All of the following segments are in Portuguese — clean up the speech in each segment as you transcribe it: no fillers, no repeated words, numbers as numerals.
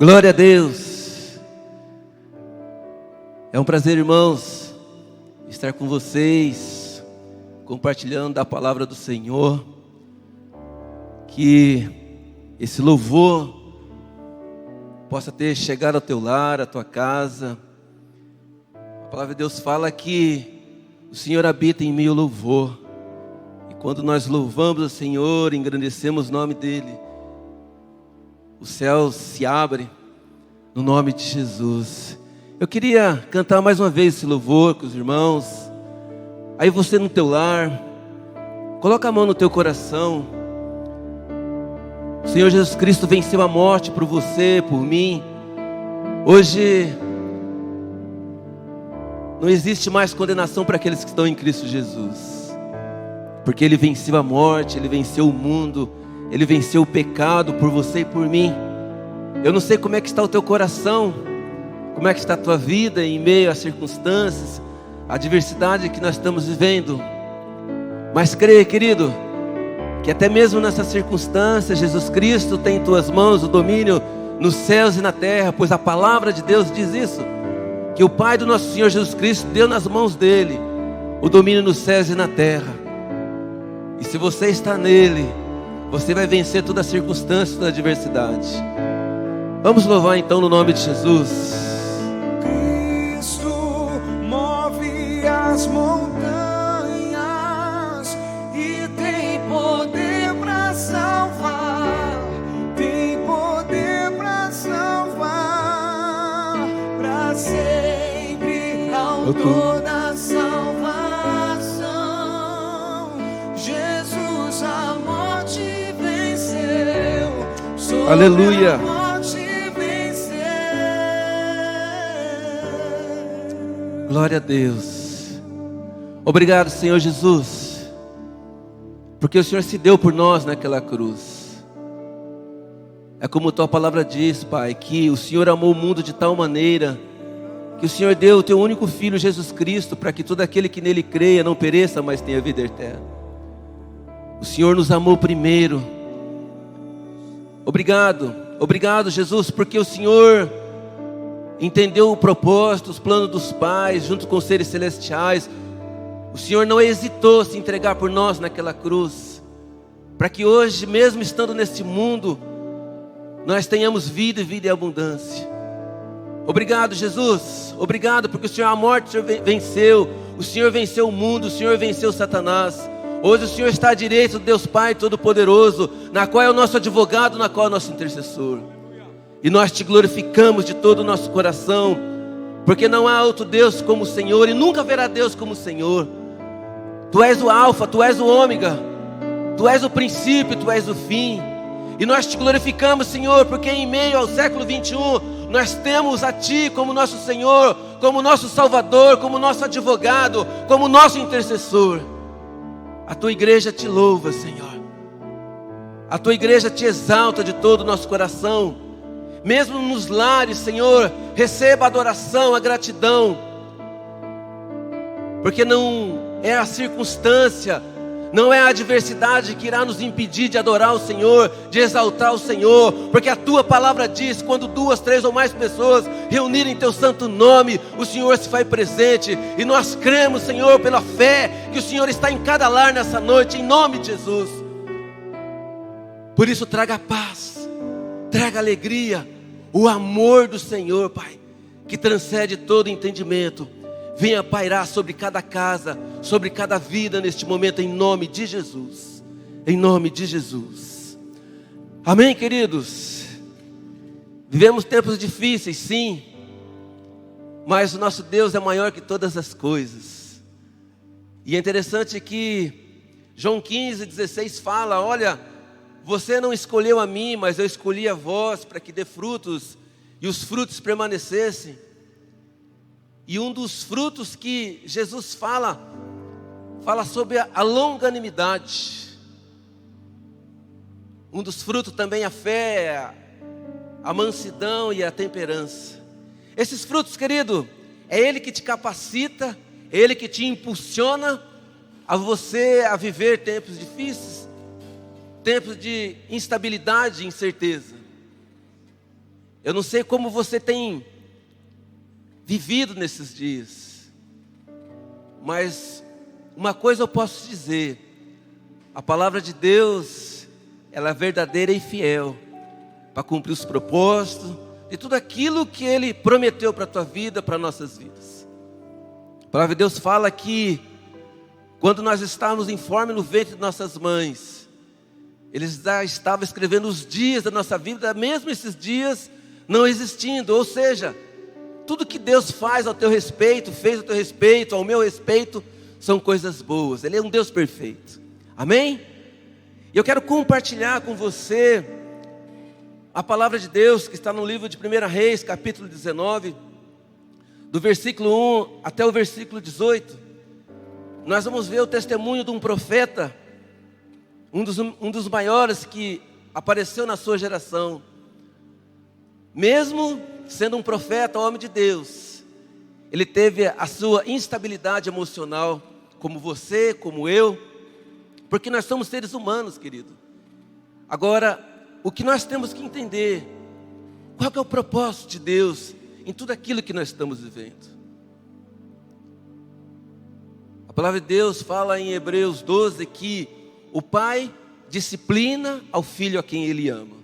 Glória a Deus. É um prazer, irmãos, estar com vocês, compartilhando da palavra do Senhor. Que esse louvor possa ter chegado ao teu lar, à tua casa. A palavra de Deus fala que o Senhor habita em meio ao louvor. E quando nós louvamos o Senhor, engrandecemos o nome dEle, os céus se abrem no nome de Jesus. Eu queria cantar mais uma vez esse louvor com os irmãos. Aí você no teu lar, coloca a mão no teu coração. O Senhor Jesus Cristo venceu a morte por você, por mim. Hoje não existe mais condenação para aqueles que estão em Cristo Jesus, porque Ele venceu a morte, Ele venceu o mundo, Ele venceu o pecado por você e por mim. Eu não sei como é que está o teu coração, como é que está a tua vida em meio às circunstâncias, à adversidade que nós estamos vivendo. Mas creia, querido, que até mesmo nessas circunstâncias, Jesus Cristo tem em tuas mãos o domínio nos céus e na terra, pois a palavra de Deus diz isso, que o Pai do nosso Senhor Jesus Cristo deu nas mãos dele o domínio nos céus e na terra. E se você está nele, você vai vencer toda circunstância, toda adversidade. Vamos louvar então no nome de Jesus. Cristo move as montanhas e tem poder para salvar, tem poder para salvar, para sempre autor da salvação. Jesus a morte venceu. Aleluia. Glória a Deus. Obrigado, Senhor Jesus, porque o Senhor se deu por nós naquela cruz. É como tua palavra diz, Pai, que o Senhor amou o mundo de tal maneira que o Senhor deu o teu único Filho, Jesus Cristo, para que todo aquele que nele creia não pereça, mas tenha vida eterna. O Senhor nos amou primeiro. Obrigado, Jesus, porque o Senhor entendeu o propósito, os planos dos pais, junto com os seres celestiais. O Senhor não hesitou se entregar por nós naquela cruz, para que hoje, mesmo estando neste mundo, nós tenhamos vida e vida em abundância. Obrigado, Jesus. Obrigado, porque o Senhor a morte, o Senhor venceu. O Senhor venceu o mundo, o Senhor venceu Satanás. Hoje o Senhor está à direita do Deus Pai Todo-Poderoso, na qual é o nosso advogado, na qual é o nosso intercessor. E nós te glorificamos de todo o nosso coração, porque não há outro Deus como o Senhor, e nunca haverá Deus como o Senhor. Tu és o alfa, tu és o ômega, tu és o princípio, tu és o fim. E nós te glorificamos, Senhor, porque em meio ao século 21, nós temos a Ti como nosso Senhor, como nosso Salvador, como nosso advogado, como nosso intercessor. A Tua igreja te louva, Senhor. A Tua igreja te exalta de todo o nosso coração. Mesmo nos lares, Senhor, receba a adoração, a gratidão, porque não é a circunstância, não é a adversidade que irá nos impedir de adorar o Senhor, de exaltar o Senhor, porque a Tua palavra diz, quando 2, 3 ou mais pessoas reunirem Teu santo nome, o Senhor se faz presente, e nós cremos, Senhor, pela fé, que o Senhor está em cada lar nessa noite, em nome de Jesus. Por isso traga paz, traga alegria, o amor do Senhor, Pai, que transcende todo entendimento, venha pairar sobre cada casa, sobre cada vida neste momento, em nome de Jesus. Em nome de Jesus. Amém, queridos? Vivemos tempos difíceis, sim, mas o nosso Deus é maior que todas as coisas. E é interessante que João 15:16 fala: olha, você não escolheu a mim, mas eu escolhi a vós para que dê frutos, e os frutos permanecessem. E um dos frutos que Jesus fala sobre a longanimidade. Um dos frutos também a fé, a mansidão e a temperança. Esses frutos, querido, é Ele que te capacita, é Ele que te impulsiona a você a viver tempos difíceis, tempos de instabilidade e incerteza. Eu não sei como você tem vivido nesses dias, mas uma coisa eu posso dizer: a palavra de Deus, ela é verdadeira e fiel para cumprir os propósitos de tudo aquilo que Ele prometeu para a tua vida, para nossas vidas. A palavra de Deus fala que quando nós estávamos em forma no ventre de nossas mães, Ele já estava escrevendo os dias da nossa vida, mesmo esses dias não existindo. Ou seja, tudo que Deus faz ao teu respeito, fez ao teu respeito, ao meu respeito, são coisas boas. Ele é um Deus perfeito. Amém? E eu quero compartilhar com você a palavra de Deus que está no livro de 1 Reis, capítulo 19, do versículo 1 até o versículo 18. Nós vamos ver o testemunho de um profeta, um dos maiores que apareceu na sua geração. Mesmo sendo um profeta, homem de Deus, ele teve a sua instabilidade emocional, como você, como eu, porque nós somos seres humanos, querido. Agora, o que nós temos que entender, qual que é o propósito de Deus em tudo aquilo que nós estamos vivendo. A palavra de Deus fala em Hebreus 12 que o pai disciplina ao filho a quem ele ama.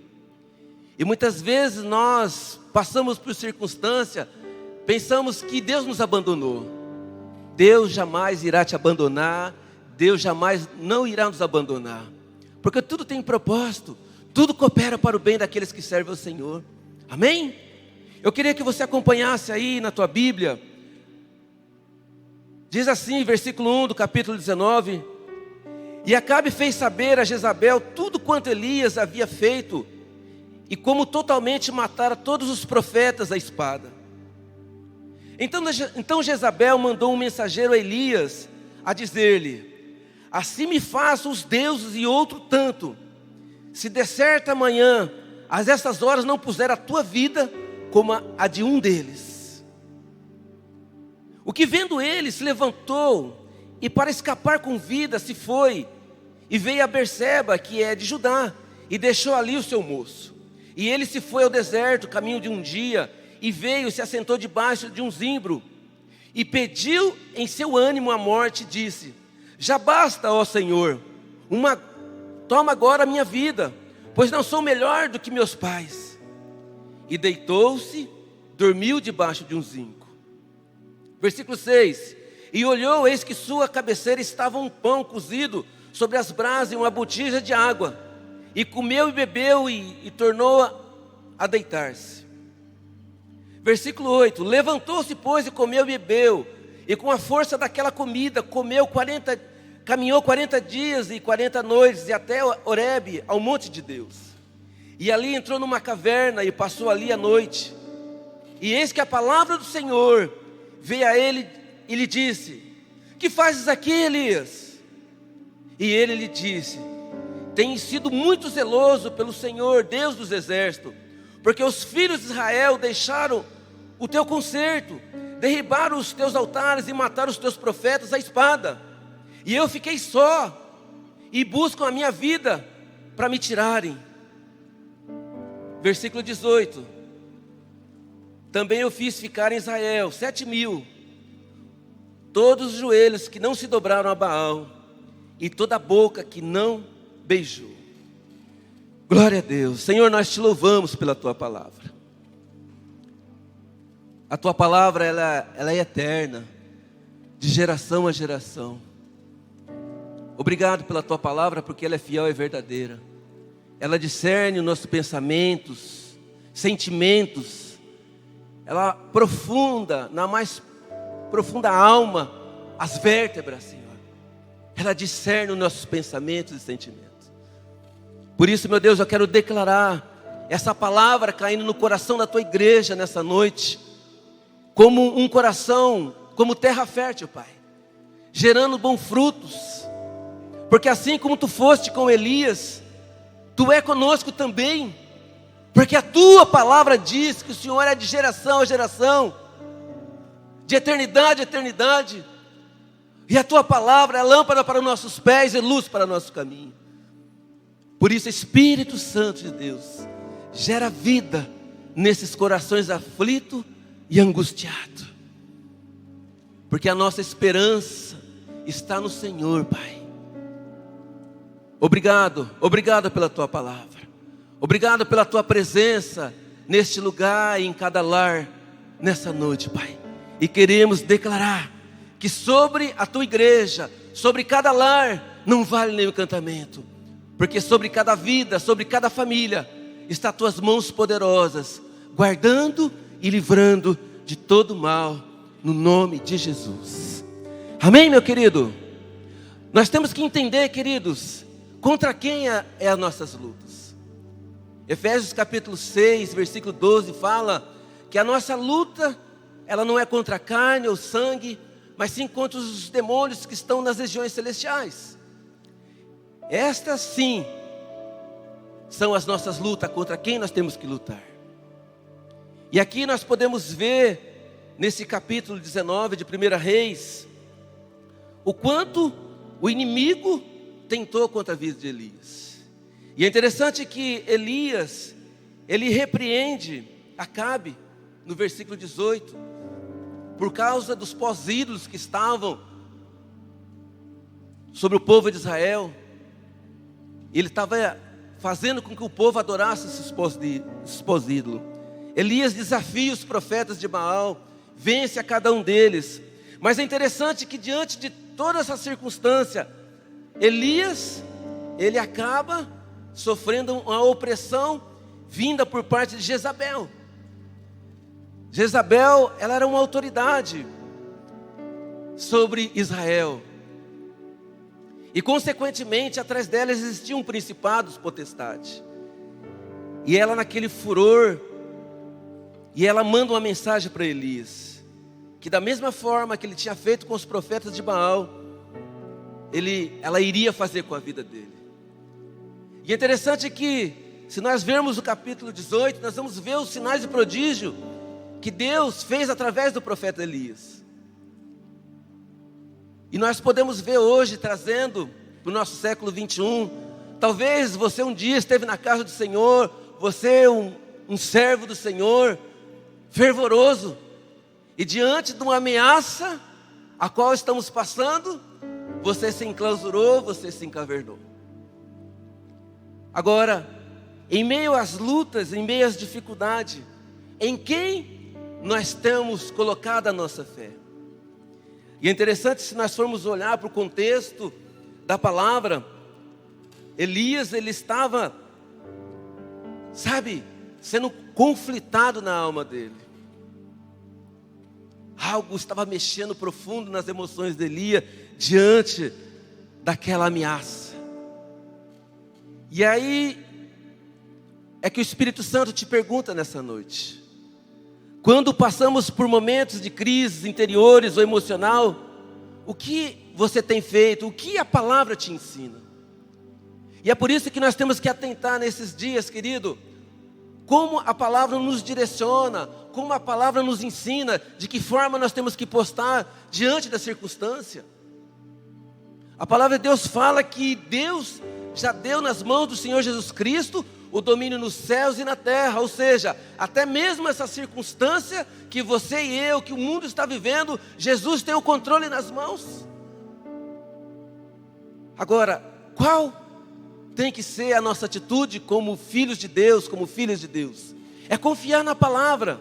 E muitas vezes nós passamos por circunstância, pensamos que Deus nos abandonou. Deus jamais irá te abandonar, Deus jamais não irá nos abandonar, porque tudo tem propósito, tudo coopera para o bem daqueles que servem ao Senhor. Amém? Eu queria que você acompanhasse aí na tua Bíblia. Diz assim, versículo 1 do capítulo 19: E Acabe fez saber a Jezabel tudo quanto Elias havia feito, e como totalmente matara todos os profetas à espada. Então Jezabel mandou um mensageiro a Elias, a dizer-lhe: Assim me façam os deuses e outro tanto, se de certa manhã, às essas horas, não puser a tua vida como a de um deles. O que vendo ele se levantou, e para escapar com vida se foi, e veio a Berseba, que é de Judá, e deixou ali o seu moço. E ele se foi ao deserto, caminho de um dia, e veio e se assentou debaixo de um zimbro, e pediu em seu ânimo a morte, e disse: Já basta, ó Senhor, toma agora a minha vida, pois não sou melhor do que meus pais. E deitou-se, dormiu debaixo de um zinco. Versículo 6: E olhou, eis que sua cabeceira estava um pão cozido sobre as brasas e uma botija de água. E comeu e bebeu e tornou a deitar-se. Versículo 8: Levantou-se, pois, e comeu e bebeu. E com a força daquela comida, caminhou 40 dias e 40 noites, e até Horebe, ao monte de Deus. E ali entrou numa caverna e passou ali a noite. E eis que a palavra do Senhor veio a ele e lhe disse: Que fazes aqui, Elias? E ele lhe disse: Tenho sido muito zeloso pelo Senhor, Deus dos exércitos, porque os filhos de Israel deixaram o teu concerto, derribaram os teus altares e mataram os teus profetas à espada. E eu fiquei só, e buscam a minha vida para me tirarem. Versículo 18: Também eu fiz ficar em Israel 7.000, todos os joelhos que não se dobraram a Baal, e toda a boca que não beijou. Glória a Deus. Senhor, nós te louvamos pela tua palavra. A tua palavra, ela é eterna, de geração a geração. Obrigado pela tua palavra, porque ela é fiel e verdadeira. Ela discerne os nossos pensamentos, sentimentos. Ela aprofunda na mais profunda alma as vértebras, Senhor. Ela discerne os nossos pensamentos e sentimentos. Por isso, meu Deus, eu quero declarar essa palavra caindo no coração da tua igreja nessa noite, como um coração, como terra fértil, Pai, gerando bons frutos. Porque assim como tu foste com Elias, tu é conosco também. Porque a tua palavra diz que o Senhor é de geração a geração, de eternidade a eternidade. E a tua palavra é lâmpada para os nossos pés e luz para o nosso caminho. Por isso, Espírito Santo de Deus, gera vida nesses corações aflitos e angustiados. Porque a nossa esperança está no Senhor, Pai. Obrigado pela Tua palavra. Obrigado pela Tua presença neste lugar e em cada lar nessa noite, Pai. E queremos declarar que sobre a Tua igreja, sobre cada lar, não vale nenhum encantamento. Porque sobre cada vida, sobre cada família, está Tuas mãos poderosas, guardando e livrando de todo mal, no nome de Jesus. Amém, meu querido? Nós temos que entender, queridos, contra quem é as nossas lutas. Efésios capítulo 6, versículo 12 fala que a nossa luta, ela não é contra a carne ou sangue, mas sim contra os demônios que estão nas regiões celestiais. Estas sim são as nossas lutas, contra quem nós temos que lutar. E aqui nós podemos ver, nesse capítulo 19 de 1 Reis, o quanto o inimigo tentou contra a vida de Elias. E é interessante que Elias, ele repreende Acabe, no versículo 18, por causa dos pós-ídolos que estavam sobre o povo de Israel. Ele estava fazendo com que o povo adorasse esses pós-ídolos. Elias desafia os profetas de Baal, vence a cada um deles. Mas é interessante que diante de toda essa circunstância, Elias, ele acaba sofrendo uma opressão vinda por parte de Jezabel. Jezabel, ela era uma autoridade sobre Israel. E consequentemente, atrás dela existiam principados, potestades. E ela naquele furor, e ela manda uma mensagem para Elias, que da mesma forma que ele tinha feito com os profetas de Baal, ela iria fazer com a vida dele. E é interessante que, se nós vermos o capítulo 18, nós vamos ver os sinais de prodígio que Deus fez através do profeta Elias. E nós podemos ver hoje, trazendo para o nosso século 21, talvez você um dia esteve na casa do Senhor, você um servo do Senhor, fervoroso, e diante de uma ameaça a qual estamos passando, você se enclausurou, você se encavernou. Agora, em meio às lutas, em meio às dificuldades, em quem nós temos colocado a nossa fé? E é interessante, se nós formos olhar para o contexto da palavra, Elias, ele estava, sendo conflitado na alma dele. Algo estava mexendo profundo nas emoções de Elias diante daquela ameaça. E aí é que o Espírito Santo te pergunta nessa noite: quando passamos por momentos de crises interiores ou emocional, o que você tem feito? O que a palavra te ensina? E é por isso que nós temos que atentar nesses dias, querido, como a palavra nos direciona, como a palavra nos ensina, de que forma nós temos que postar diante da circunstância. A palavra de Deus fala que Deus já deu nas mãos do Senhor Jesus Cristo o domínio nos céus e na terra, ou seja, até mesmo essa circunstância que você e eu, que o mundo está vivendo, Jesus tem o controle nas mãos. Agora, qual tem que ser a nossa atitude como filhos de Deus, como filhas de Deus? É confiar na palavra.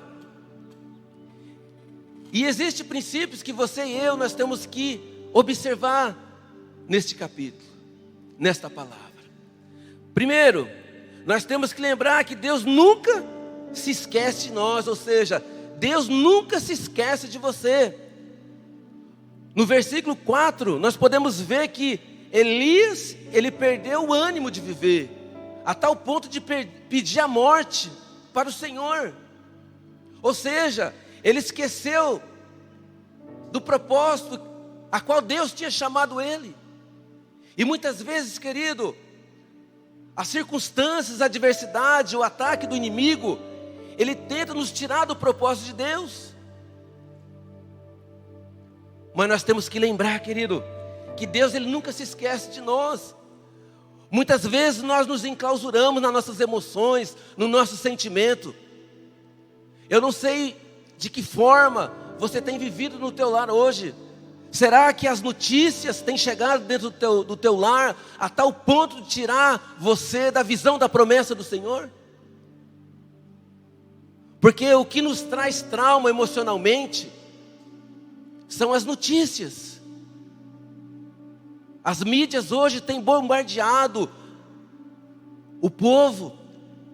E existem princípios que você e eu, nós temos que observar neste capítulo, nesta palavra. Primeiro, nós temos que lembrar que Deus nunca se esquece de nós, ou seja, Deus nunca se esquece de você. No versículo 4, nós podemos ver que Elias, ele perdeu o ânimo de viver, a tal ponto de pedir a morte para o Senhor. Ou seja, ele esqueceu do propósito a qual Deus tinha chamado ele. E muitas vezes, querido, as circunstâncias, a adversidade, o ataque do inimigo, ele tenta nos tirar do propósito de Deus. Mas nós temos que lembrar, querido, que Deus, ele nunca se esquece de nós. Muitas vezes nós nos enclausuramos nas nossas emoções, no nosso sentimento. Eu não sei de que forma você tem vivido no teu lar hoje. Será que as notícias têm chegado dentro do teu lar a tal ponto de tirar você da visão da promessa do Senhor? Porque o que nos traz trauma emocionalmente são as notícias. As mídias hoje têm bombardeado o povo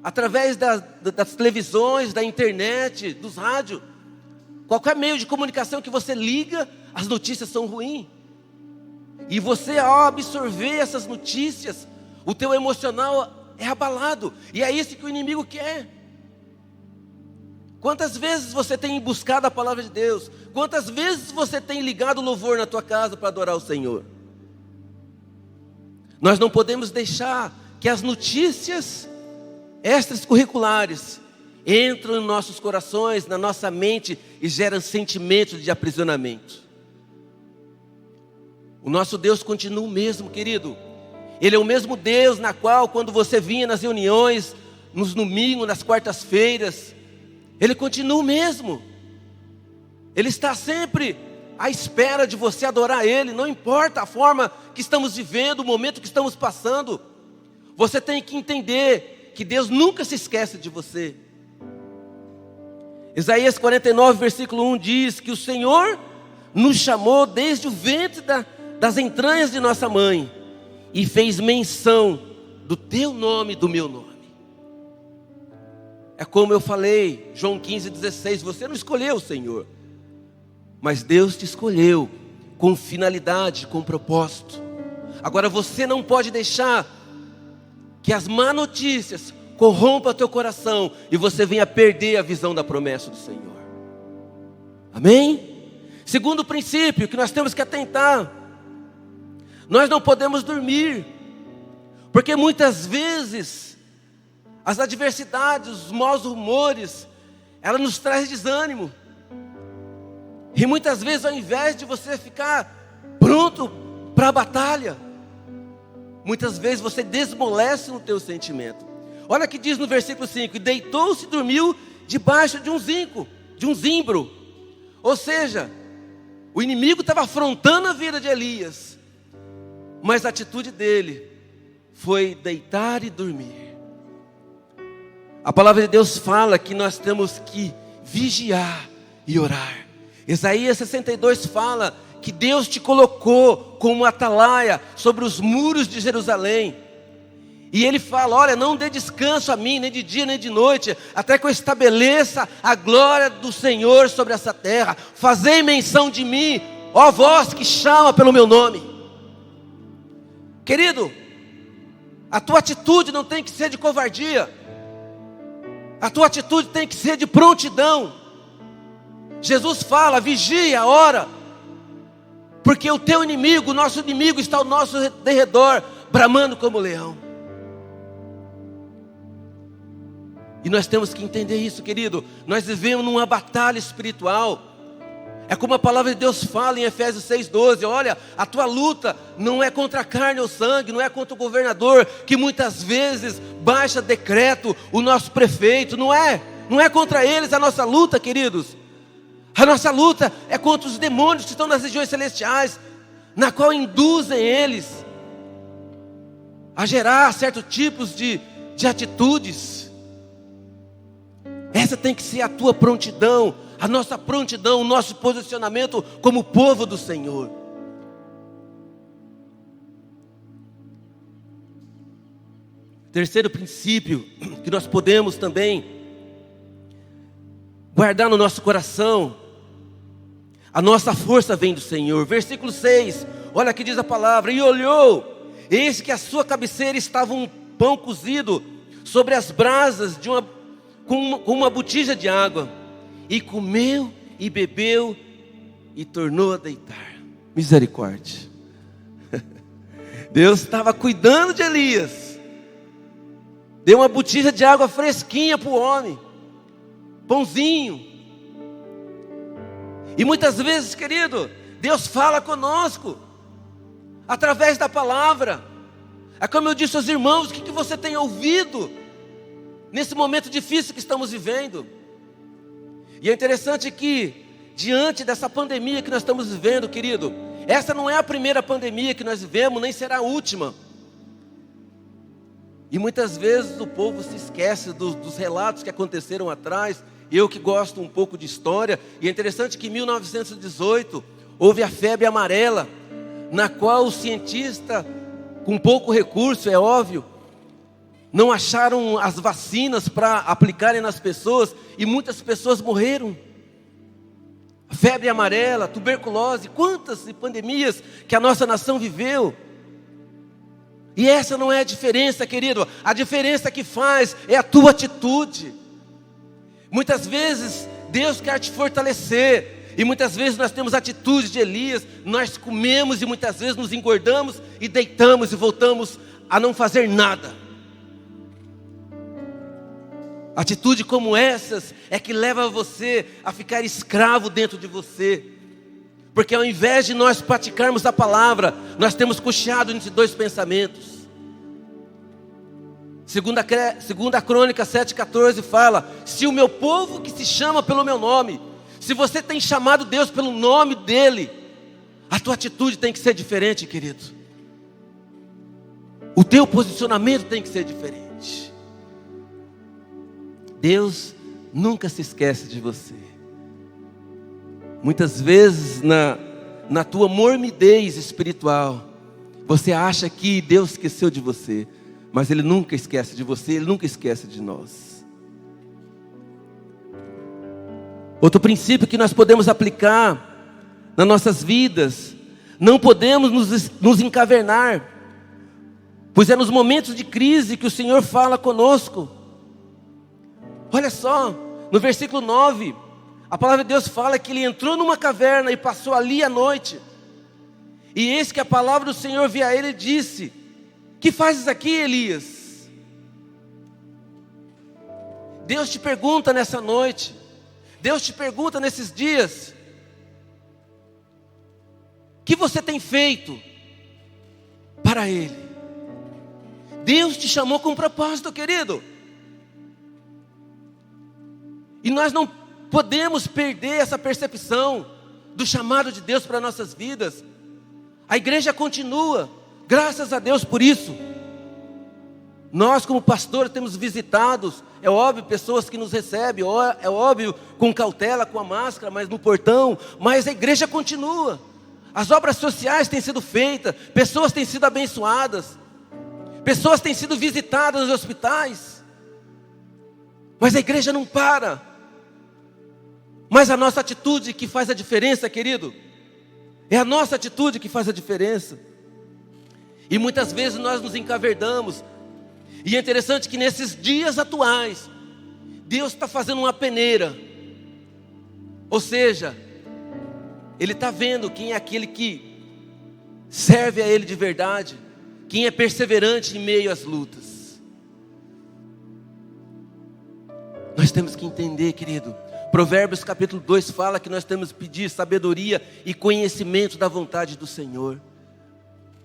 através das televisões, da internet, dos rádios. Qualquer meio de comunicação que você liga, as notícias são ruins. E você, ao absorver essas notícias, o teu emocional é abalado. E é isso que o inimigo quer. Quantas vezes você tem buscado a palavra de Deus? Quantas vezes você tem ligado o louvor na tua casa para adorar o Senhor? Nós não podemos deixar que as notícias extracurriculares entram em nossos corações, na nossa mente e geram sentimentos de aprisionamento. O nosso Deus continua o mesmo, querido. Ele é o mesmo Deus na qual, quando você vinha nas reuniões, nos domingos, nas quartas-feiras, Ele continua o mesmo. Ele está sempre à espera de você adorar Ele. Não importa a forma que estamos vivendo, o momento que estamos passando. Você tem que entender que Deus nunca se esquece de você. Isaías 49, versículo 1 diz que o Senhor nos chamou desde o ventre das entranhas de nossa mãe e fez menção do teu nome e do meu nome. É como eu falei, João 15,16, você não escolheu o Senhor, mas Deus te escolheu com finalidade, com propósito. Agora você não pode deixar que as má notícias corrompam teu coração e você venha perder a visão da promessa do Senhor. Amém? Segundo princípio que nós temos que atentar, nós não podemos dormir, porque muitas vezes as adversidades, os maus rumores, ela nos traz desânimo. E muitas vezes, ao invés de você ficar pronto para a batalha, muitas vezes você desmolece no teu sentimento. Olha que diz no versículo 5: e deitou-se e dormiu debaixo de um zimbro. Ou seja, o inimigo estava afrontando a vida de Elias, mas a atitude dele foi deitar e dormir. A palavra de Deus fala que nós temos que vigiar e orar. Isaías 62 fala que Deus te colocou como atalaia sobre os muros de Jerusalém. E Ele fala, olha, não dê descanso a mim, nem de dia nem de noite, até que eu estabeleça a glória do Senhor sobre essa terra. Fazei menção de mim, ó vós que chama pelo meu nome. Querido, a tua atitude não tem que ser de covardia. A tua atitude tem que ser de prontidão. Jesus fala, vigia, ora, porque o teu inimigo, o nosso inimigo está ao nosso derredor, bramando como leão. E nós temos que entender isso, querido. Nós vivemos numa batalha espiritual. É como a palavra de Deus fala em Efésios 6,12. Olha, a tua luta não é contra a carne ou sangue, não é contra o governador, que muitas vezes baixa decreto, o nosso prefeito. Não é contra eles a nossa luta, queridos. A nossa luta é contra os demônios que estão nas regiões celestiais, na qual induzem eles a gerar certos tipos de atitudes. Essa tem que ser a tua prontidão, a nossa prontidão, o nosso posicionamento como povo do Senhor. Terceiro princípio que nós podemos também guardar no nosso coração: a nossa força vem do Senhor. Versículo 6, olha que diz a palavra: e olhou, eis que à sua cabeceira estava um pão cozido sobre as brasas com uma botija de água, e comeu e bebeu e tornou a deitar. Misericórdia. Deus estava cuidando de Elias, deu uma botija de água fresquinha para o homem, pãozinho. E muitas vezes, querido, Deus fala conosco através da palavra. É como eu disse aos irmãos, o que você tem ouvido nesse momento difícil que estamos vivendo? E é interessante que, diante dessa pandemia que nós estamos vivendo, querido, essa não é a primeira pandemia que nós vivemos, nem será a última. E muitas vezes o povo se esquece dos relatos que aconteceram atrás. Eu que gosto um pouco de história, e é interessante que em 1918 houve a febre amarela, na qual os cientistas, com pouco recurso, é óbvio, não acharam as vacinas para aplicarem nas pessoas, e muitas pessoas morreram. Febre amarela, tuberculose, quantas pandemias que a nossa nação viveu. E essa não é a diferença, querido. A diferença que faz é a tua atitude. Muitas vezes Deus quer te fortalecer, e muitas vezes nós temos atitudes de Elias. Nós comemos e muitas vezes nos engordamos e deitamos e voltamos a não fazer nada. Atitude como essas é que leva você a ficar escravo dentro de você. Porque ao invés de nós praticarmos a palavra, nós temos cocheado entre dois pensamentos. Segunda Crônica 7,14 fala: se o meu povo que se chama pelo meu nome, se você tem chamado Deus pelo nome dele, a tua atitude tem que ser diferente, querido. O teu posicionamento tem que ser diferente. Deus nunca se esquece de você. Muitas vezes na tua mormidez espiritual, você acha que Deus esqueceu de você, mas Ele nunca esquece de você, Ele nunca esquece de nós. Outro princípio que nós podemos aplicar nas nossas vidas: não podemos nos encavernar, pois é nos momentos de crise que o Senhor fala conosco. Olha só, no versículo 9, a palavra de Deus fala que ele entrou numa caverna e passou ali a noite. E eis que a palavra do Senhor veio a ele e disse: que fazes aqui, Elias? Deus te pergunta nessa noite, Deus te pergunta nesses dias: o que você tem feito para Ele? Deus te chamou com um propósito, querido. E nós não podemos perder essa percepção do chamado de Deus para nossas vidas. A igreja continua, graças a Deus por isso. Nós como pastores temos visitados, é óbvio, pessoas que nos recebem, é óbvio, com cautela, com a máscara, mas no portão. Mas a igreja continua. As obras sociais têm sido feitas, pessoas têm sido abençoadas, pessoas têm sido visitadas nos hospitais. Mas a igreja não para. Mas a nossa atitude que faz a diferença, querido. É a nossa atitude que faz a diferença. E muitas vezes nós nos encavernamos. E é interessante que nesses dias atuais, Deus está fazendo uma peneira. Ou seja, Ele está vendo quem é aquele que serve a Ele de verdade, quem é perseverante em meio às lutas. Nós temos que entender, querido. Provérbios capítulo 2 fala que nós temos que pedir sabedoria e conhecimento da vontade do Senhor.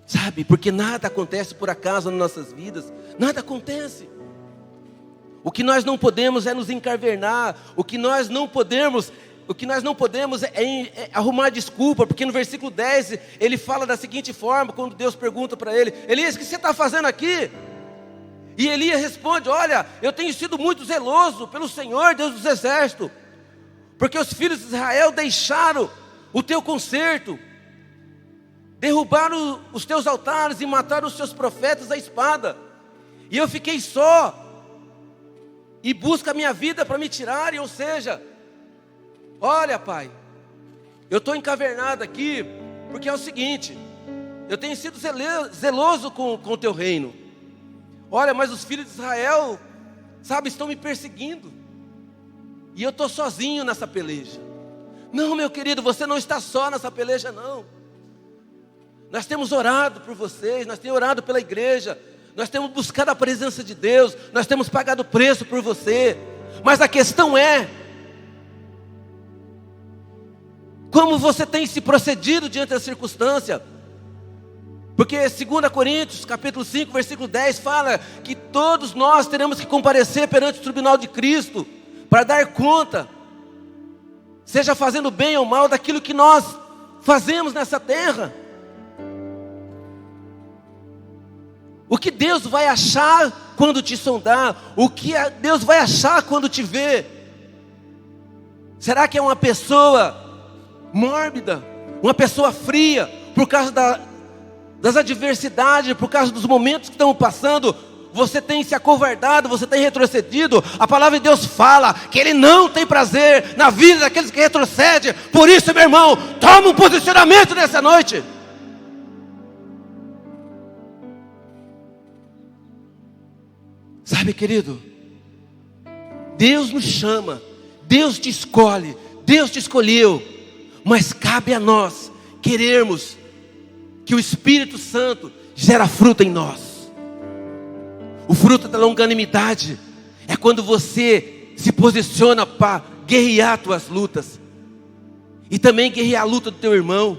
Sabe, porque nada acontece por acaso nas nossas vidas. Nada acontece. O que nós não podemos é nos encavernar. O que nós não podemos é arrumar desculpa. Porque no versículo 10 ele fala da seguinte forma, quando Deus pergunta para ele: Elias, o que você está fazendo aqui? E Elias responde: olha, eu tenho sido muito zeloso pelo Senhor, Deus dos exércitos, porque os filhos de Israel deixaram o teu concerto, derrubaram os teus altares e mataram os teus profetas à espada. E eu fiquei só, e busca a minha vida para me tirarem. Ou seja, olha, pai, eu estou encavernado aqui, porque é o seguinte: eu tenho sido zeloso com o teu reino. Olha, mas os filhos de Israel, sabe, estão me perseguindo. E eu estou sozinho nessa peleja. Não, meu querido, você não está só nessa peleja, não. Nós temos orado por vocês, nós temos orado pela igreja, nós temos buscado a presença de Deus, nós temos pagado preço por você. Mas a questão é: como você tem se procedido diante da circunstância? Porque 2 Coríntios capítulo 5, versículo 10 fala que todos nós teremos que comparecer perante o tribunal de Cristo para dar conta seja fazendo bem ou mal daquilo que nós fazemos nessa terra. O que Deus vai achar quando te sondar? O que Deus vai achar quando te vê? Será que é uma pessoa mórbida? Uma pessoa fria? Por causa das adversidades, por causa dos momentos que estamos passando, você tem se acovardado, você tem retrocedido. A palavra de Deus fala que Ele não tem prazer na vida daqueles que retrocedem. Por isso, meu irmão, toma um posicionamento nessa noite. Sabe, querido, Deus nos chama, Deus te escolhe, Deus te escolheu, mas cabe a nós querermos que o Espírito Santo gera fruto em nós. O fruto da longanimidade é quando você se posiciona para guerrear tuas lutas e também guerrear a luta do teu irmão.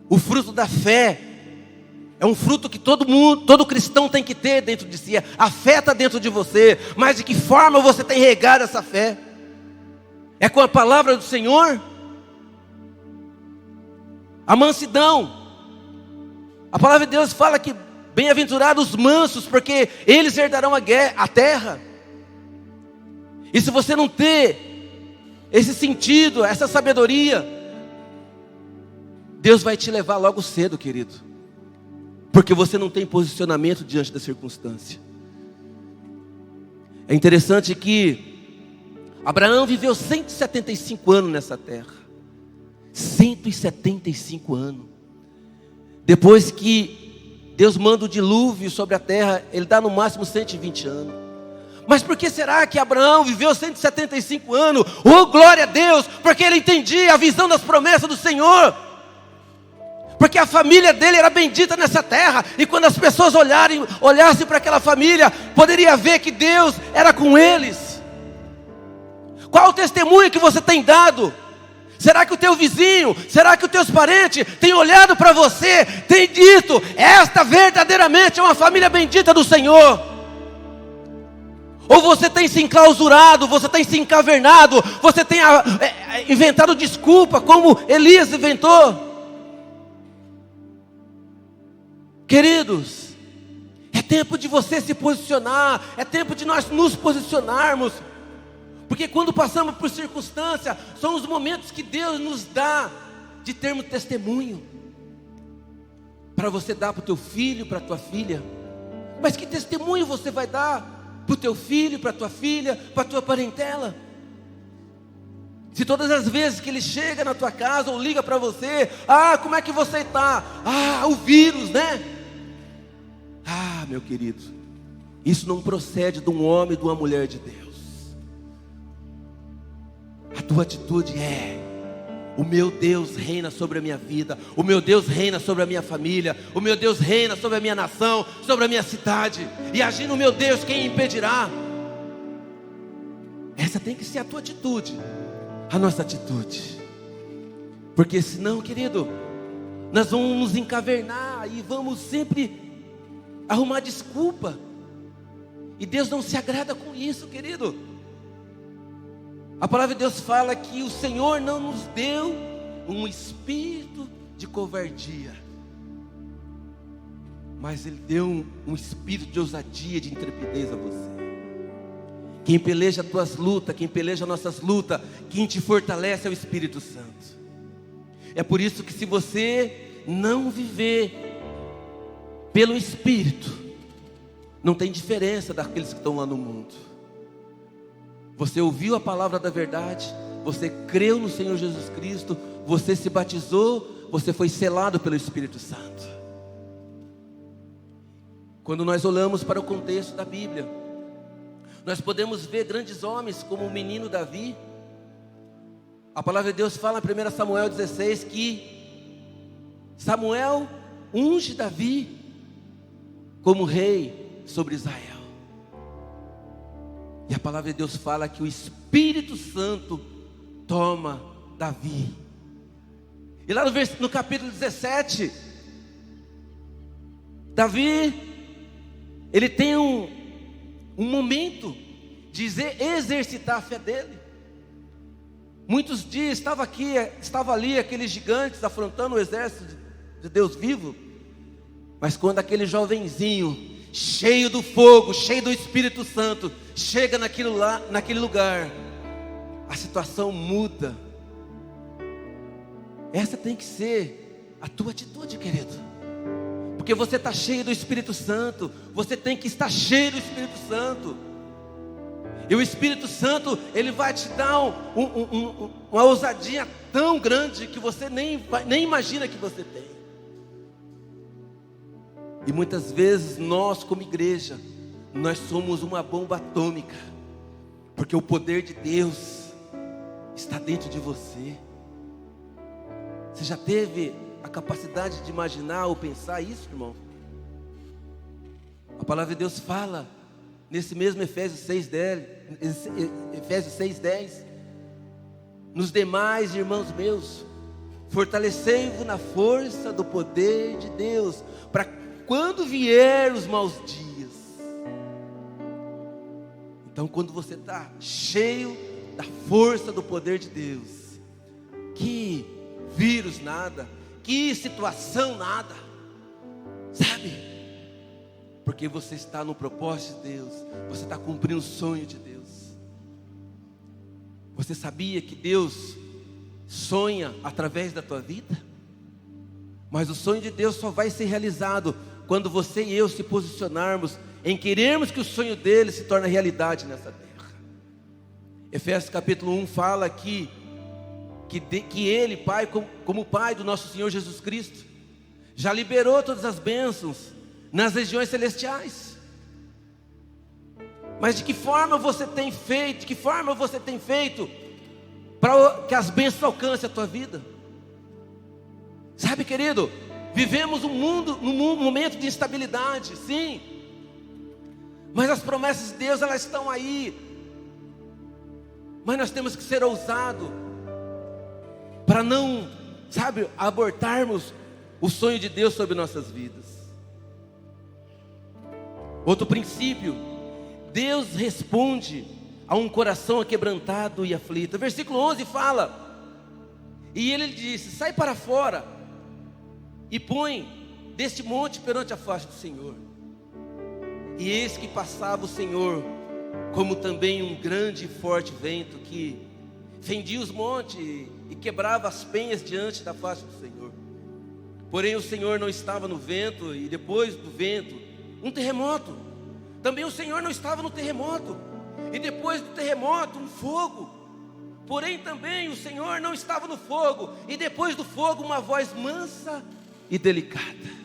O fruto da fé é um fruto que todo cristão tem que ter dentro de si. A fé está dentro de você, mas de que forma você tem regado essa fé? É com a palavra do Senhor? A mansidão. A palavra de Deus fala que bem-aventurados os mansos, porque eles herdarão a terra. E se você não ter esse sentido, essa sabedoria, Deus vai te levar logo cedo, querido. Porque você não tem posicionamento diante da circunstância. É interessante que Abraão viveu 175 anos nessa terra. 175 anos. Depois que Deus manda o dilúvio sobre a terra, ele dá no máximo 120 anos. Mas por que será que Abraão viveu 175 anos? Oh, glória a Deus! Porque ele entendia a visão das promessas do Senhor. Porque a família dele era bendita nessa terra. E quando as pessoas olhassem para aquela família, poderia ver que Deus era com eles. Qual o testemunho que você tem dado? Será que o teu vizinho, será que os teus parentes têm olhado para você, têm dito: esta verdadeiramente é uma família bendita do Senhor? Ou você tem se enclausurado, você tem se encavernado, você tem inventado desculpa, como Elias inventou? Queridos, é tempo de você se posicionar, é tempo de nós nos posicionarmos, porque quando passamos por circunstâncias, são os momentos que Deus nos dá de termos testemunho, para você dar para o teu filho, para a tua filha. Mas que testemunho você vai dar para o teu filho, para a tua filha, para a tua parentela? Se todas as vezes que ele chega na tua casa ou liga para você: ah, como é que você está? Ah, o vírus, né? Ah, meu querido, isso não procede de um homem e de uma mulher de Deus. A tua atitude é: o meu Deus reina sobre a minha vida, o meu Deus reina sobre a minha família, o meu Deus reina sobre a minha nação, sobre a minha cidade. E agindo o meu Deus, quem impedirá? Essa tem que ser a tua atitude, a nossa atitude. Porque senão, querido, nós vamos nos encavernar e vamos sempre arrumar desculpa. E Deus não se agrada com isso, querido. A palavra de Deus fala que o Senhor não nos deu um espírito de covardia, mas Ele deu um espírito de ousadia, de intrepidez a você. Quem peleja as tuas lutas, quem peleja nossas lutas, quem te fortalece é o Espírito Santo. É por isso que se você não viver pelo Espírito, não tem diferença daqueles que estão lá no mundo. Você ouviu a palavra da verdade, você creu no Senhor Jesus Cristo, você se batizou, você foi selado pelo Espírito Santo. Quando nós olhamos para o contexto da Bíblia, nós podemos ver grandes homens como o menino Davi. A palavra de Deus fala em 1 Samuel 16 que Samuel unge Davi como rei sobre Israel. E a palavra de Deus fala que o Espírito Santo toma Davi. E lá no capítulo 17, Davi, ele tem um momento de exercitar a fé dele. Muitos dias estava ali aqueles gigantes afrontando o exército de Deus vivo. Mas quando aquele jovenzinho, cheio do fogo, cheio do Espírito Santo, chega naquele lugar, a situação muda. Essa tem que ser a tua atitude, querido. Porque você está cheio do Espírito Santo. Você tem que estar cheio do Espírito Santo. E o Espírito Santo, ele vai te dar uma ousadia tão grande que você nem imagina que você tem. E muitas vezes nós, como igreja, nós somos uma bomba atômica, porque o poder de Deus está dentro de você. Você já teve a capacidade de imaginar ou pensar isso, irmão? A palavra de Deus fala nesse mesmo Efésios 6:10, nos demais, irmãos meus, fortalecei-vos na força do poder de Deus, para quando vier os maus dias. Então, quando você está cheio da força do poder de Deus, que vírus nada, que situação nada, sabe? Porque você está no propósito de Deus, você está cumprindo o sonho de Deus. Você sabia que Deus sonha através da tua vida? Mas o sonho de Deus só vai ser realizado quando você e eu se posicionarmos em querermos que o sonho dele se torne realidade nessa terra. Efésios capítulo 1 fala que ele, Pai, como Pai do nosso Senhor Jesus Cristo, já liberou todas as bênçãos nas regiões celestiais. Mas de que forma você tem feito? De que forma você tem feito para que as bênçãos alcancem a tua vida? Sabe, querido, vivemos num momento de instabilidade, sim. Mas as promessas de Deus, elas estão aí. Mas nós temos que ser ousados para não, sabe, abortarmos o sonho de Deus sobre nossas vidas. Outro princípio: Deus responde a um coração aquebrantado e aflito. Versículo 11 fala: e ele disse: sai para fora e põe deste monte perante a face do Senhor. E eis que passava o Senhor, como também um grande e forte vento, que fendia os montes e quebrava as penhas diante da face do Senhor. Porém o Senhor não estava no vento, e depois do vento, um terremoto. Também o Senhor não estava no terremoto, e depois do terremoto, um fogo. Porém também o Senhor não estava no fogo, e depois do fogo, uma voz mansa e delicada.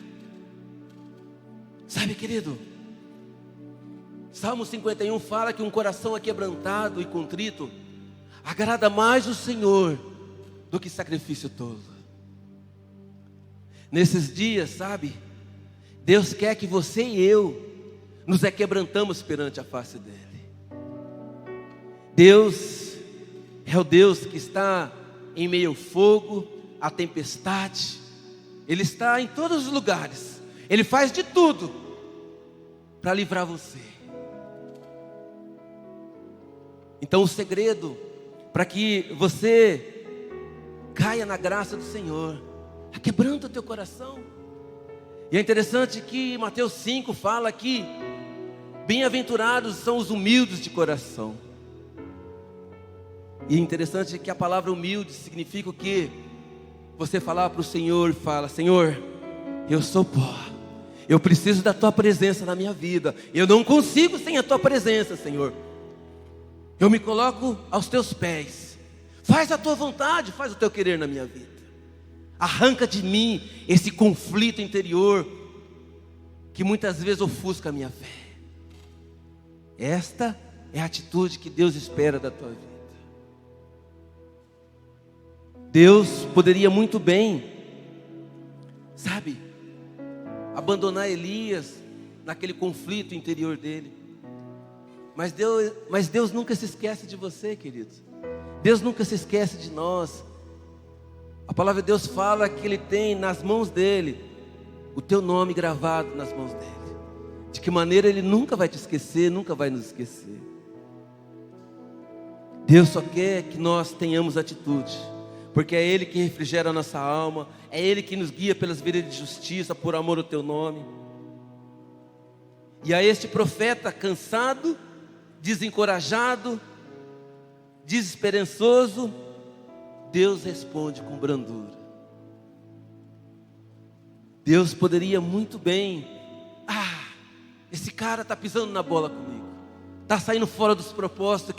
Sabe, querido, Salmo 51 fala que um coração aquebrantado e contrito agrada mais o Senhor do que sacrifício tolo. Nesses dias, sabe, Deus quer que você e eu nos aquebrantamos perante a face dele. Deus é o Deus que está em meio ao fogo, à tempestade. Ele está em todos os lugares. Ele faz de tudo para livrar você. Então o segredo para que você caia na graça do Senhor, quebranta o teu coração. E é interessante que Mateus 5 fala que bem-aventurados são os humildes de coração. E é interessante que a palavra humilde significa o quê? Você falar para o Senhor, fala: Senhor, eu sou pó, eu preciso da tua presença na minha vida, eu não consigo sem a tua presença, Senhor. Eu me coloco aos teus pés. Faz a tua vontade, faz o teu querer na minha vida. Arranca de mim esse conflito interior que muitas vezes ofusca a minha fé. Esta é a atitude que Deus espera da tua vida. Deus poderia muito bem, sabe, abandonar Elias naquele conflito interior dele. Mas Deus nunca se esquece de você, querido. Deus nunca se esquece de nós. A palavra de Deus fala que Ele tem nas mãos dEle o teu nome gravado nas mãos dEle. De que maneira Ele nunca vai te esquecer, nunca vai nos esquecer. Deus só quer que nós tenhamos atitude, porque é Ele que refrigera a nossa alma, é Ele que nos guia pelas veredas de justiça, por amor ao Teu nome. E a este profeta cansado, desencorajado, desesperançoso, Deus responde com brandura. Deus poderia muito bem, esse cara está pisando na bola comigo, está saindo fora dos propósitos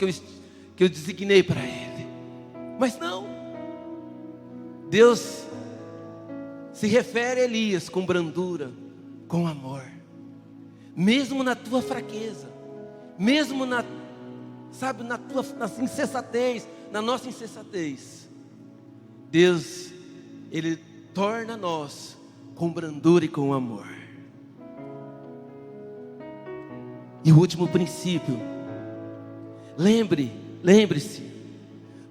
que eu designei para ele. Mas não, Deus se refere a Elias com brandura, com amor, mesmo na tua fraqueza, mesmo na insensatez, na nossa insensatez, Deus, Ele torna nós com brandura e com amor. E o último princípio, lembre-se,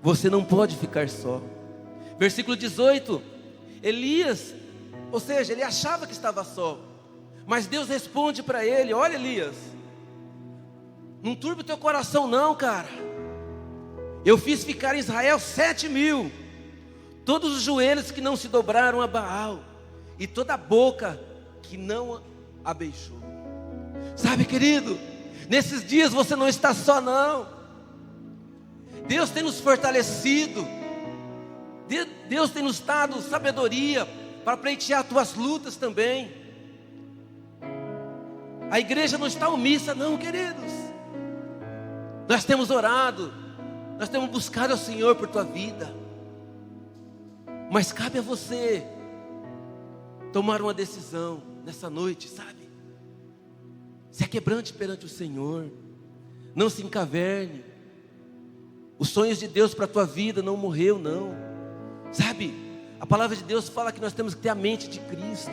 você não pode ficar só. Versículo 18, Elias, ou seja, ele achava que estava só, mas Deus responde para ele: olha, Elias, não turbe o teu coração não, cara. Eu fiz ficar em Israel 7.000, todos os joelhos que não se dobraram a Baal, e toda a boca que não a beijou. Sabe, querido, nesses dias você não está só não. Deus tem nos fortalecido, Deus tem nos dado sabedoria para pleitear tuas lutas também. A igreja não está omissa não, queridos. Nós temos orado, nós temos buscado ao Senhor por tua vida, mas cabe a você tomar uma decisão nessa noite, sabe? Se aquebrante perante o Senhor, não se encaverne. Os sonhos de Deus para a tua vida não morreu não, sabe? A palavra de Deus fala que nós temos que ter a mente de Cristo.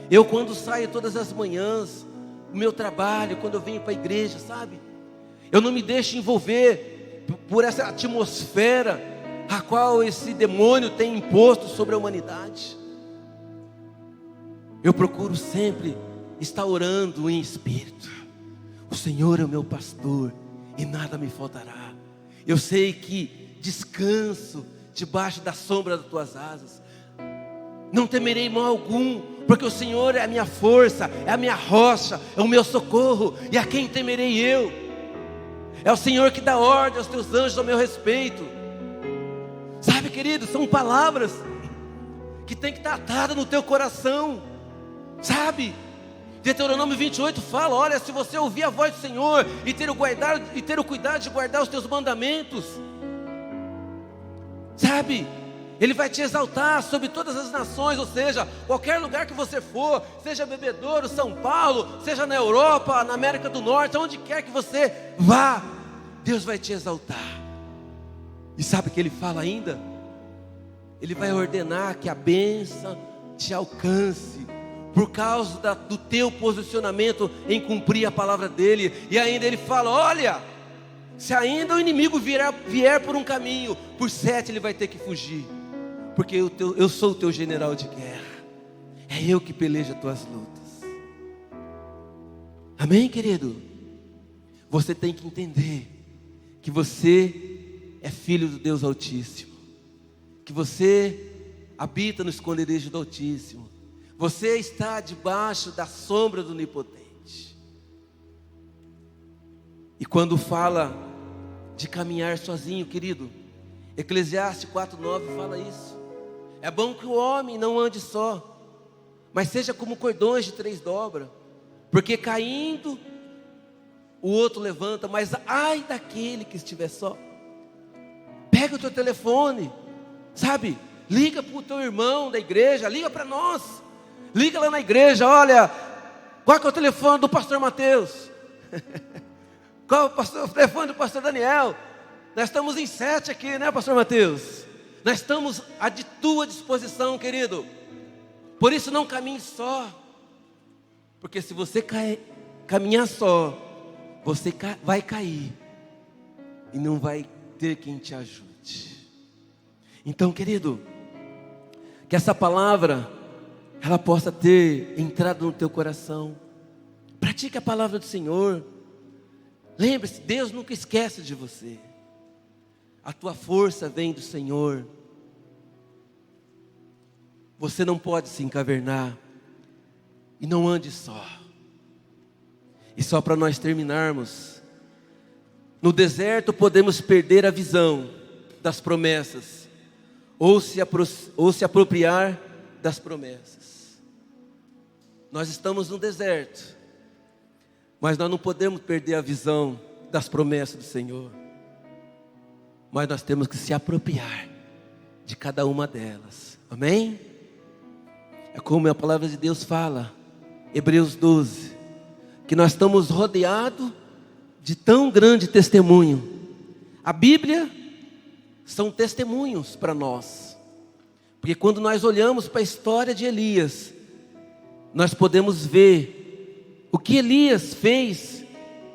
Eu, quando saio todas as manhãs, o meu trabalho, quando eu venho para a igreja, sabe? Eu não me deixo envolver por essa atmosfera a qual esse demônio tem imposto sobre a humanidade. Eu procuro sempre estar orando em espírito. O Senhor é o meu pastor e nada me faltará. Eu sei que descanso debaixo da sombra das tuas asas. Não temerei mal algum, porque o Senhor é a minha força, é a minha rocha, é o meu socorro. E a quem temerei eu? É o Senhor que dá ordem aos teus anjos ao meu respeito. Sabe, querido, são palavras que tem que estar atadas no teu coração, sabe? Deuteronômio 28 fala: olha, se você ouvir a voz do Senhor e ter o cuidado de guardar os teus mandamentos, sabe, Ele vai te exaltar sobre todas as nações. Ou seja, qualquer lugar que você for, seja Bebedouro, São Paulo, seja na Europa, na América do Norte, aonde quer que você vá, Deus vai te exaltar. E sabe o que Ele fala ainda? Ele vai ordenar que a bênção te alcance, por causa do teu posicionamento em cumprir a palavra dEle. E ainda Ele fala: olha, se ainda o inimigo vier por um caminho, por 7 ele vai ter que fugir, porque eu sou o teu general de guerra, é eu que pelejo as tuas lutas. Amém, querido? Você tem que entender que você é filho do Deus Altíssimo, que você habita no esconderijo do Altíssimo, você está debaixo da sombra do Onipotente. E quando fala de caminhar sozinho, querido, Eclesiastes 4:9 fala isso. É bom que o homem não ande só, mas seja como cordões de 3 dobras, porque caindo o outro levanta. Mas ai daquele que estiver só. Pega o teu telefone, sabe? Liga para o teu irmão da igreja, liga para nós, liga lá na igreja: olha, qual é o telefone do pastor Mateus? Qual é o telefone do pastor Daniel? Nós estamos em 7 aqui, né, pastor Mateus? Nós estamos à tua disposição, querido. Por isso não caminhe só, porque se você caminhar só, você vai cair e não vai ter quem te ajude. Então, querido, que essa palavra ela possa ter entrado no teu coração. Pratique a palavra do Senhor. Lembre-se, Deus nunca esquece de você. A tua força vem do Senhor. Você não pode se encavernar. E não ande só. E só para nós terminarmos. No deserto podemos perder a visão das promessas. Ou se apropriar das promessas. Nós estamos no deserto. Mas nós não podemos perder a visão das promessas do Senhor. Mas nós temos que se apropriar de cada uma delas. Amém? É como a palavra de Deus fala, Hebreus 12, que nós estamos rodeados de tão grande testemunho. A Bíblia são testemunhos para nós. Porque quando nós olhamos para a história de Elias, nós podemos ver o que Elias fez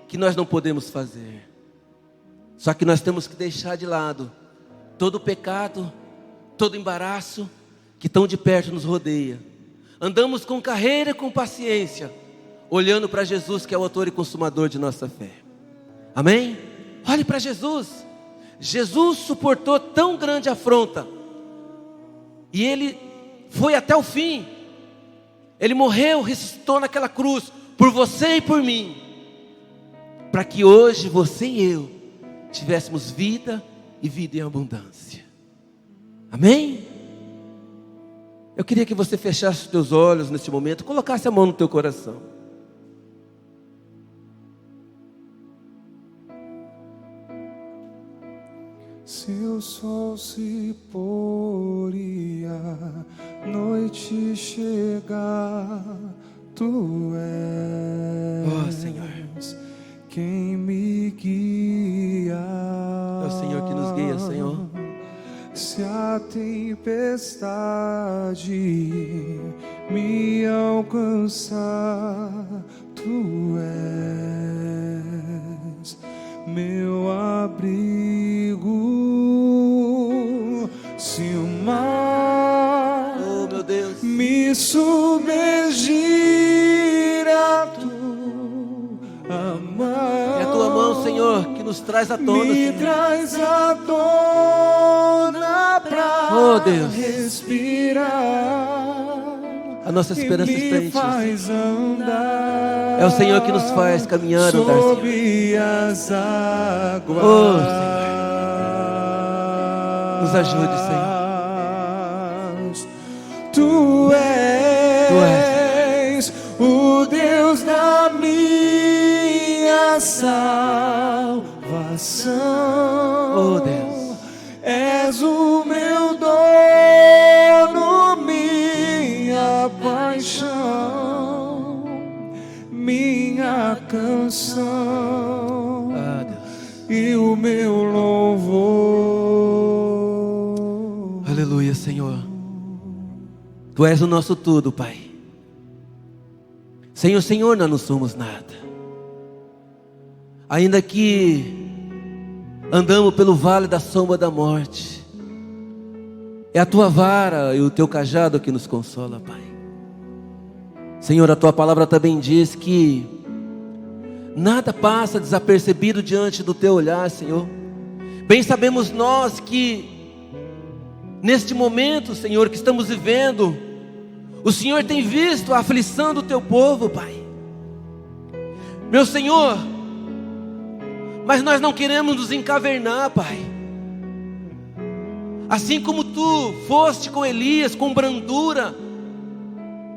que nós não podemos fazer. Só que nós temos que deixar de lado todo o pecado, todo embaraço que tão de perto nos rodeia. Andamos com carreira e com paciência, olhando para Jesus, que é o autor e consumador de nossa fé. Amém? Olhe para Jesus. Jesus suportou tão grande afronta, e Ele foi até o fim. Ele morreu, ressuscitou naquela cruz, por você e por mim, para que hoje você e eu tivéssemos vida e vida em abundância. Amém? Eu queria que você fechasse os teus olhos neste momento, colocasse a mão no teu coração. Se o sol se pôr e a noite chegar, Tu és, Senhor, quem me guia. é o Senhor que nos guia, Senhor. Se a tempestade me alcançar, Tu és meu abrigo. Se o mar, Oh, meu Deus, me submergir, a tua mão, é a tua mão, Senhor, que nos traz à tona, me Senhor. traz à tona pra Oh, Deus, respirar. a nossa esperança está em Ti, Senhor. Faz andar, É o Senhor que nos faz caminhar, andar, Senhor. sobre as águas. Oh, Senhor, nos ajude, Senhor. Tu és o Deus da minha salvação. Oh, Deus, És o meu dono, minha paixão, minha canção, Deus. e o meu louvor. Aleluia, Senhor. Tu és o nosso tudo, Pai. Sem o Senhor nós não somos nada. Ainda que andamos pelo vale da sombra da morte, é a Tua vara e o Teu cajado que nos consola, Pai. Senhor, a Tua palavra também diz que nada passa desapercebido diante do Teu olhar, Senhor. Bem sabemos nós que neste momento, Senhor, que estamos vivendo, o Senhor tem visto a aflição do Teu povo, Pai. Meu Senhor, mas nós não queremos nos encavernar, Pai. Assim como Tu foste com Elias, com brandura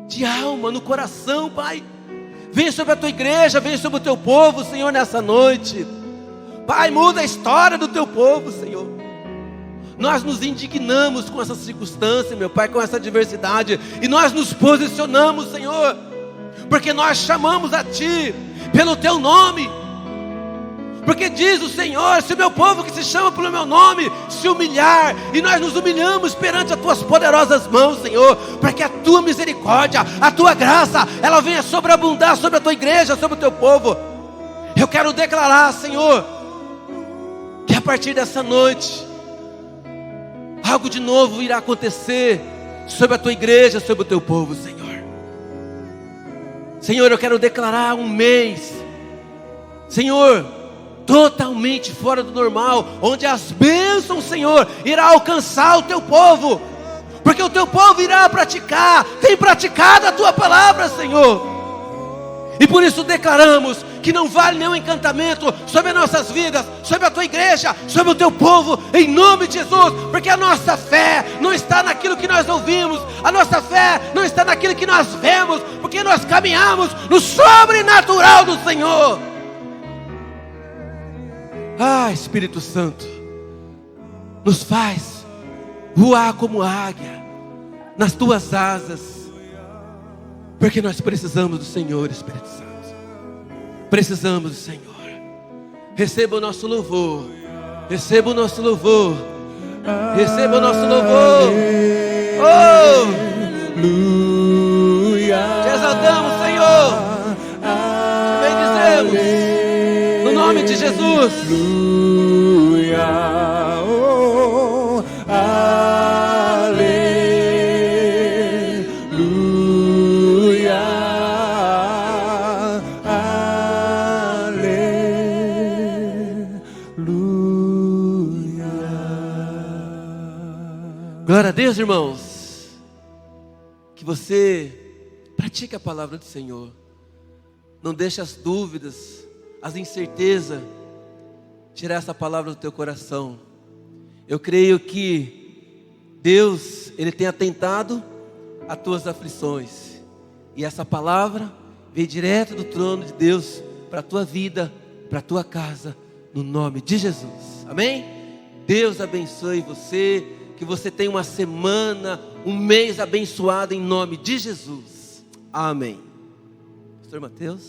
de alma no coração, Pai. Vem sobre a Tua igreja, vem sobre o Teu povo, Senhor, nessa noite. Pai, muda a história do Teu povo, Senhor. Nós nos indignamos com essa circunstância, meu Pai, com essa adversidade, e nós nos posicionamos, Senhor, porque nós chamamos a Ti pelo Teu nome. Porque diz o Senhor: se o meu povo que se chama pelo meu nome se humilhar, e nós nos humilhamos perante as Tuas poderosas mãos, Senhor, para que a Tua misericórdia, a Tua graça, ela venha sobreabundar sobre a Tua igreja, sobre o Teu povo. Eu quero declarar, Senhor, que a partir dessa noite algo de novo irá acontecer sobre a Tua igreja, sobre o Teu povo, Senhor. Senhor, eu quero declarar um mês, Senhor, totalmente fora do normal, onde as bênçãos, Senhor, irá alcançar o teu povo, porque o teu povo irá praticar, tem praticado a tua palavra, Senhor. E por isso declaramos que não vale nenhum encantamento sobre as nossas vidas, sobre a tua igreja, sobre o teu povo, em nome de Jesus, porque a nossa fé não está naquilo que nós ouvimos, a nossa fé não está naquilo que nós vemos, porque nós caminhamos no sobrenatural do Senhor. Ah, Espírito Santo, nos faz voar como águia nas tuas asas, porque nós precisamos do Senhor, Espírito Santo. Precisamos do Senhor. Receba o nosso louvor. Receba o nosso louvor. Receba o nosso louvor. Oh! Te exaltamos, Senhor. Te bendizemos. No nome de Jesus. Glória a Deus, irmãos. Que você pratique a palavra do Senhor. Não deixe as dúvidas, as incertezas tirar essa palavra do teu coração. Eu creio que Deus, Ele tem atentado às tuas aflições, e essa palavra veio direto do trono de Deus para a tua vida, para a tua casa, no nome de Jesus. Amém? Deus abençoe você. Que você tenha uma semana, um mês abençoado em nome de Jesus. Amém. Pastor Mateus.